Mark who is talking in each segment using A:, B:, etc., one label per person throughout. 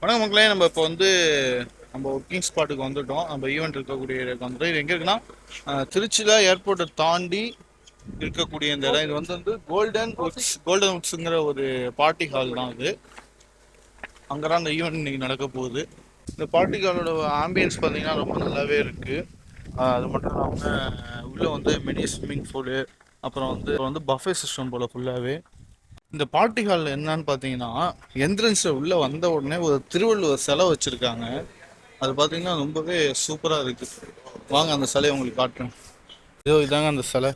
A: வணக்கம் மக்களே. நம்ம இப்போ வந்து நம்ம ஒர்க்கிங் ஸ்பாட்டுக்கு வந்துட்டோம். நம்ம ஈவெண்ட் இருக்கக்கூடிய ஏரியாவுக்கு வந்துட்டோம். இது எங்கே இருக்குன்னா திருச்சியில் ஏர்போர்ட்டை தாண்டி இருக்கக்கூடிய இந்த இடம். இது வந்து கோல்டன் உட்ஸுங்கிற ஒரு பார்ட்டி ஹால் தான் இது. அங்கே தான் இந்த ஈவெண்ட் இன்னைக்கு நடக்க போகுது. இந்த பார்ட்டி ஹாலோட ஆம்பியன்ஸ் பார்த்தீங்கன்னா ரொம்ப நல்லாவே இருக்குது. அது மட்டும் இல்லாமல் உள்ளே வந்து மினி ஸ்விம்மிங் பூலு, அப்புறம் வந்து பஃபே சிஸ்டம் போல் ஃபுல்லாகவே. இந்த பார்ட்டி ஹாலில் என்னன்னு பார்த்தீங்கன்னா, என்ட்ரன்ஸில் உள்ளே வந்த உடனே ஒரு திருவள்ளுவர் சிலை வச்சுருக்காங்க. அது பார்த்தீங்கன்னா ரொம்பவே சூப்பராக இருக்குது. வாங்க அந்த சிலையை உங்களுக்கு காட்டுறேன். இதாங்க அந்த சிலை.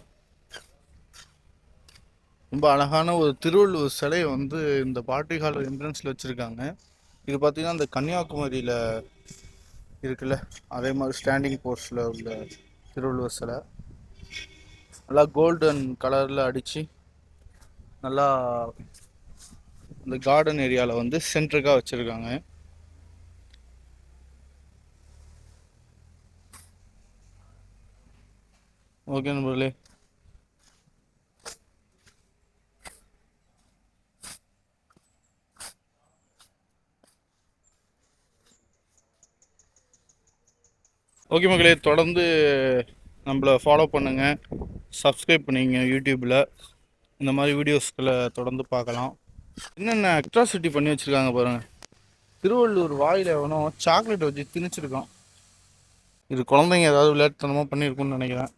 A: ரொம்ப அழகான ஒரு திருவள்ளுவர் சிலையை வந்து இந்த பார்ட்டி ஹால் என்ட்ரன்ஸில் வச்சுருக்காங்க. இது பார்த்தீங்கன்னா இந்த கன்னியாகுமரியில் இருக்குல்ல, அதே மாதிரி ஸ்டாண்டிங் போஸ்டில் உள்ள திருவள்ளுவர் சிலை. நல்லா கோல்டன் கலரில் அடித்து நல்லா இந்த கார்டன் ஏரியாவில் வந்து சென்ட்ருக்காக வச்சுருக்காங்க. ஓகே நண்பர்களே. ஓகே மக்களே, தொடர்ந்து நம்மளை ஃபாலோ பண்ணுங்கள், சப்ஸ்கிரைப் பண்ணிங்க யூடியூப்பில். இந்த மாதிரி வீடியோஸ்களை தொடர்ந்து பார்க்கலாம். என்னென்ன அட்ராசிட்டி பண்ணி வச்சுருக்காங்க பாருங்கள். திருவள்ளூர் வாயில் எவனோ சாக்லேட் வச்சு திணிச்சிருக்கான். இது குழந்தைங்க ஏதாவது விளையாட்டுத்தனமாக பண்ணியிருக்குன்னு நினைக்கிறேன்.